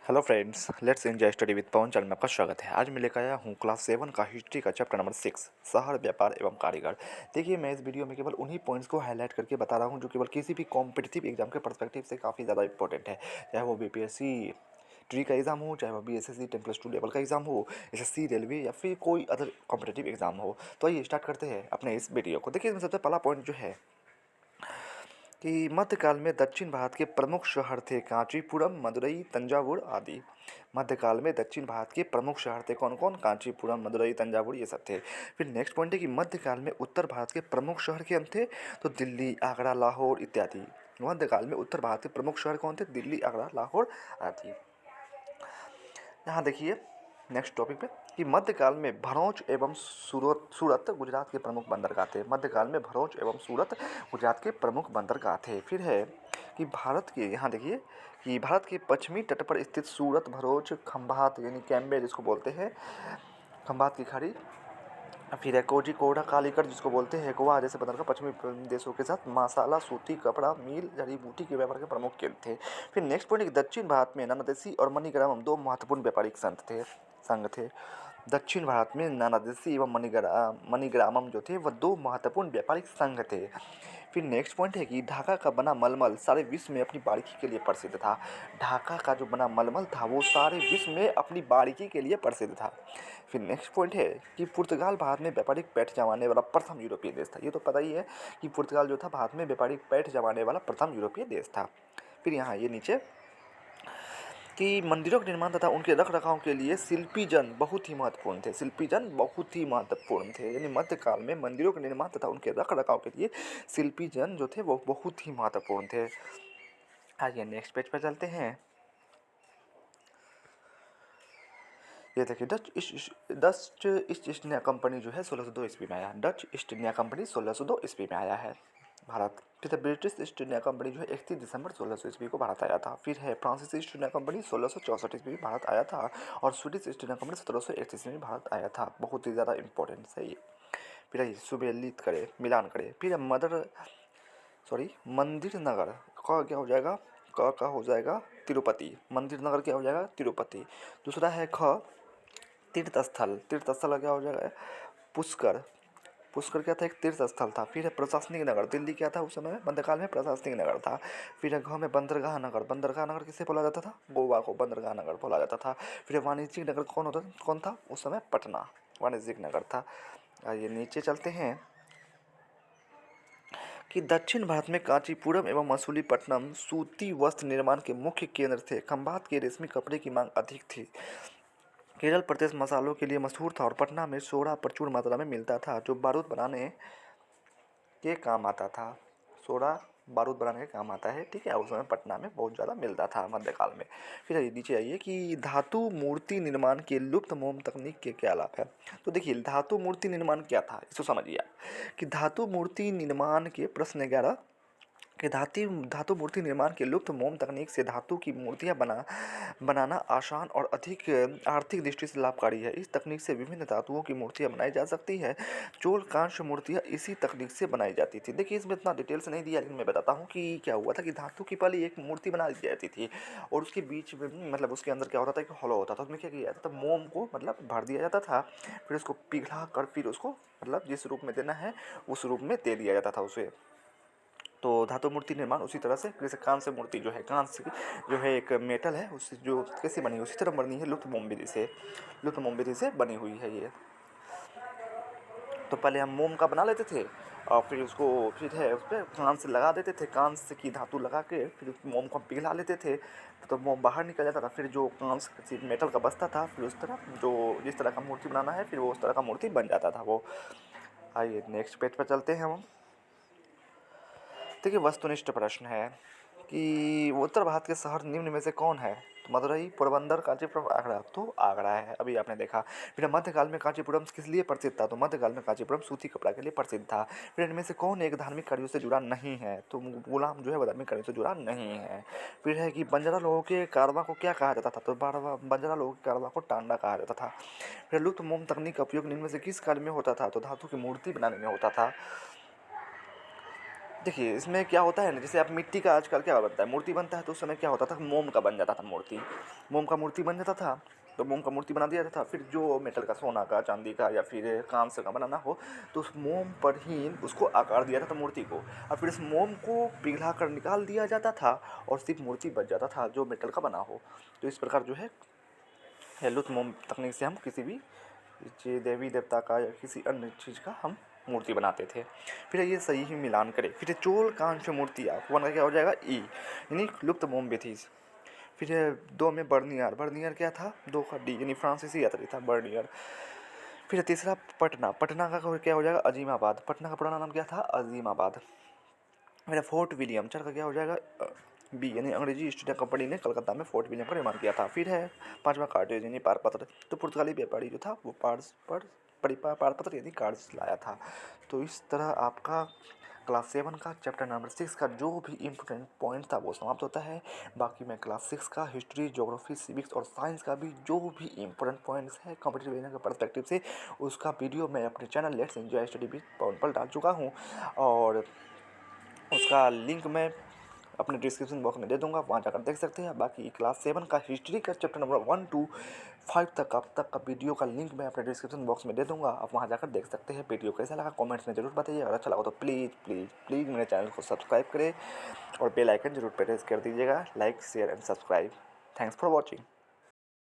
Hello friends, let's enjoy study with Pawan channel में आपका स्वागत है। आज मैं लेकर आया हूँ क्लास 7 का हिस्ट्री का चैप्टर नंबर 6 शहर व्यापार एवं कारीगर। देखिए, मैं इस वीडियो में केवल उन्हीं पॉइंट्स को हाईलाइट करके बता रहा हूँ जो केवल किसी भी कॉम्पिटिटिव एग्जाम के पर्सपेक्टिव से काफ़ी ज़्यादा इंपॉर्टेंट है। चाहे वो बीपीएससी ट्री का एग्जाम हो, चाहे वो बीएसएससी 10+2 लेवल का एग्जाम हो, एसएससी रेलवे या फिर कोई अदर कॉम्पिटिटिव एग्जाम हो। तो आइए स्टार्ट करते हैं अपने इस वीडियो को। देखिए, इसमें सबसे पहला पॉइंट जो है कि मध्यकाल में दक्षिण भारत के प्रमुख शहर थे कांचीपुरम, मदुरई, तंजावुर आदि। मध्यकाल में दक्षिण भारत के प्रमुख शहर थे कौन कौन? कांचीपुरम, मदुरई, तंजावुर, ये सब थे। फिर नेक्स्ट पॉइंट है कि मध्यकाल में उत्तर भारत के प्रमुख शहर कौन थे? तो दिल्ली, आगरा, लाहौर इत्यादि। मध्यकाल में उत्तर भारत के प्रमुख शहर कौन थे? दिल्ली, आगरा, लाहौर आदि। यहाँ देखिए नेक्स्ट टॉपिक पे कि मध्यकाल में भरौच एवं सूरत गुजरात के प्रमुख बंदरगाह थे। मध्यकाल में भरौच एवं सूरत गुजरात के प्रमुख बंदरगाह थे। फिर है कि भारत के, यहाँ देखिए कि भारत के पश्चिमी तट पर स्थित सूरत, भरौच, खंभात यानी कैम्बे जिसको बोलते हैं, खंभात की खाड़ी, फिर है कोझिकोड, कालीकट जिसको बोलते हैं गोवा जैसे बंदरगाह पश्चिमी देशों के साथ मसाला, सूती कपड़ा, मील, जड़ी बूटी के व्यापार के प्रमुख केंद्र थे। फिर नेक्स्ट पॉइंट, दक्षिण भारत में नानादेशी और मणिग्राम दो महत्वपूर्ण व्यापारिक संघ थे। दक्षिण भारत में नानादेशी एवं मणिग्रामम जो थे वह दो महत्वपूर्ण व्यापारिक संघ थे। फिर नेक्स्ट पॉइंट है कि ढाका का बना मलमल सारे विश्व में अपनी बारीकी के लिए प्रसिद्ध था। ढाका का जो बना मलमल था वो सारे विश्व में अपनी बारीकी के लिए प्रसिद्ध था। फिर नेक्स्ट पॉइंट है कि पुर्तगाल भारत में व्यापारिक पैठ जमाने वाला प्रथम यूरोपीय देश था। ये तो पता ही है कि पुर्तगाल जो था भारत में व्यापारिक पैठ जमाने वाला प्रथम यूरोपीय देश था। फिर यहाँ ये नीचे कि मंदिरों के निर्माण तथा उनके रख रखाव के लिए शिल्पी जन बहुत ही महत्वपूर्ण थे। शिल्पी जन बहुत ही महत्वपूर्ण थे, यानी मध्यकाल में मंदिरों के निर्माण तथा उनके रख रखाव के लिए शिल्पी जन जो थे वो बहुत ही महत्वपूर्ण थे। आइए नेक्स्ट पेज पर चलते हैं। ये देखिए डच ईस्ट इंडिया कंपनी जो है 1602 ईस्वी में आया। डच ईस्ट इंडिया कंपनी 1602 ईस्वी में आया है भारत। फिर ब्रिटिश ईस्ट इंडिया कंपनी जो है 31 दिसंबर 1600 ईस्वी को भारत आया था। फिर है फ्रांसीसी ईस्ट इंडिया कंपनी 1664 ईस्वी में भारत आया था। और स्वीडिश ईस्ट इंडिया कंपनी 1731 ईस्वी में भारत आया था। बहुत ही ज़्यादा इंपॉर्टेंट है ये। फिर आइए सुमेलित करें, मिलान करें। फिर मंदिर नगर का क्या हो जाएगा? का हो जाएगा तिरुपति। मंदिर नगर क्या हो जाएगा? तिरुपति। दूसरा है ख तीर्थ स्थल का क्या हो जाएगा? पुष्कर। पुष्कर क्या था? एक तीर्थ स्थल था। फिर है प्रशासनिक नगर। दिल्ली क्या था उस समय? मध्यकाल में प्रशासनिक नगर था। फिर है घ में बंदरगाह नगर। बंदरगाह नगर किसे बोला जाता था? गोवा को बंदरगाह नगर बोला जाता था। फिर वाणिज्यिक नगर कौन था उस समय? पटना वाणिज्यिक नगर था। आइए नीचे चलते हैं कि दक्षिण भारत में कांचीपुरम एवं मसूलीपट्टनम सूती वस्त्र निर्माण के मुख्य केंद्र थे। खंभात के रेशमी कपड़े की मांग अधिक थी। केरल प्रदेश मसालों के लिए मशहूर था और पटना में सोडा प्रचुर मात्रा में मिलता था जो बारूद बनाने के काम आता था। सोडा बारूद बनाने के काम आता है, ठीक है। उस समय पटना में बहुत ज़्यादा मिलता था मध्यकाल में। फिर नीचे आइए कि धातु मूर्ति निर्माण के लुप्त मोम तकनीक के क्या लाभ है। तो देखिए धातु मूर्ति निर्माण क्या था इसको समझिए आप कि धातु मूर्ति निर्माण के प्रश्न 11 कि धातु मूर्ति निर्माण के लुप्त मोम तकनीक से धातु की मूर्तियां बनाना आसान और अधिक आर्थिक दृष्टि से लाभकारी है। इस तकनीक से विभिन्न धातुओं की मूर्तियां बनाई जा सकती है। चोल कांस्य मूर्तियां इसी तकनीक से बनाई जाती थी। देखिए इसमें इतना डिटेल से नहीं दिया, लेकिन मैं बताता हूँ कि क्या हुआ था कि धातु की पहले एक मूर्ति बना दी जाती थी और उसके बीच में मतलब उसके अंदर क्या होता था कि हॉलो होता था। उसमें क्या किया जाता था? मोम को मतलब भर दिया जाता था, फिर उसको पिघला कर फिर उसको मतलब जिस रूप में देना है उस रूप में दे दिया जाता था उसे। तो धातु मूर्ति निर्माण उसी तरह से, जैसे कांस्य मूर्ति जो है, कांस्य जो है एक मेटल है, उससे जो कैसे बनी उसी तरह बनी है, लुप्त मोम विधि से बनी हुई है ये। तो पहले हम मोम का बना लेते थे और फिर उसको फिर है उस पर कांस्य लगा देते थे, कांस्य की धातु लगा के फिर उस मोम को पिघला लेते थे तो मोम बाहर निकल जाता था। फिर जो कांस्य मेटल का बचता था फिर उस तरह जो जिस तरह का मूर्ति बनाना है फिर वो उस तरह का मूर्ति बन जाता था वो। आइए नेक्स्ट पेज पर चलते हैं हम। देखिए वस्तुनिष्ठ प्रश्न है कि उत्तर भारत के शहर निम्न में से कौन है? तो मदुरई, पोरबंदर, कांचीपुरम, आगरा। तो आगरा है, अभी आपने देखा। फिर मध्यकाल में कांचीपुरम किस लिए प्रसिद्ध था? तो मध्यकाल में कांचीपुरम सूती कपड़ा के लिए प्रसिद्ध था। फिर इनमें से कौन एक धार्मिक कार्यों से जुड़ा नहीं है? तो गुलाम जो है वह धार्मिक कार्यों से जुड़ा नहीं है। फिर है कि बंजारा लोगों के कारवा को क्या कहा जाता था? तो बंजारा लोगों के कारवा को टांडा कहा जाता था। फिर लुप्त मोम तकनीक का उपयोग निम्न में से किस कार्य में होता था? तो धातु की मूर्ति बनाने में होता था। देखिए, इसमें क्या होता है ना, जैसे आप मिट्टी का आजकल क्या बनता है, मूर्ति बनता है, तो उस समय क्या होता था, मोम का बन जाता था मूर्ति। मोम का मूर्ति बन जाता था, तो मोम का मूर्ति बना दिया जाता था। फिर जो मेटल का, सोना का, चांदी का या फिर कांस्य का बनाना हो, तो उस मोम पर ही उसको आकार दिया जाता था मूर्ति को, और फिर इस मोम को पिघला कर निकाल दिया जाता था और सिर्फ मूर्ति बच जाता था जो मेटल का बना हो। तो इस प्रकार जो है हेलुथ मोम तकनीक से हम किसी भी देवी देवता का या किसी अन्य चीज़ का हम मूर्ति बनाते थे। फिर ये सही ही मिलान करें, फिर चोल कांस्य मूर्तियाँ वन का क्या हो जाएगा, ई यानी लुप्त मोम विधि। फिर 2 में बर्नियर, बर्नियर क्या था, 2 का डी यानी फ्रांसीसी यात्री था बर्नियर। फिर तीसरा पटना, पटना का क्या हो जाएगा, अजीमाबाद, पटना का पुराना नाम क्या था, अजीमाबाद। मेरा फोर्ट विलियम, चढ़ का क्या हो जाएगा, बी यानी अंग्रेजी ईस्ट इंडिया कंपनी ने कलकत्ता में फोर्ट विलियम का निर्माण किया था। फिर है पांचवा कार्टेज यानी पारपत्र, तो पुर्तगाली व्यापारी जो था वो पारपत्र यानी कार्ड्स लाया था। तो इस तरह आपका क्लास 7 का चैप्टर नंबर 6 का जो भी इम्पोर्टेंट पॉइंट था वो समाप्त होता है। बाकी मैं क्लास 6 का हिस्ट्री, ज्योग्राफी, सिविक्स और साइंस का भी जो भी इम्पोर्टेंट पॉइंट्स है कॉम्पिटिटिव एग्जाम के पर्सपेक्टिव से, उसका वीडियो मैं अपने channel let's enjoy study with Pawan पर डाल चुका हूँ, और उसका लिंक मैं अपने डिस्क्रिप्शन बॉक्स में दे दूंगा, वहाँ जाकर देख सकते हैं। बाकी क्लास 7 का हिस्ट्री का चैप्टर नंबर 1 to 5 तक का वीडियो का लिंक मैं अपने डिस्क्रिप्शन बॉक्स में दे दूंगा, आप वहाँ जाकर देख सकते हैं। वीडियो कैसा लगा कमेंट्स में जरूर बताइए, अगर अच्छा लगा तो प्लीज़ प्लीज़ प्लीज़ मेरे चैनल को सब्सक्राइब करें और बेल आइकन जरूर प्रेस कर दीजिएगा। Like, share and subscribe. Thanks for watching.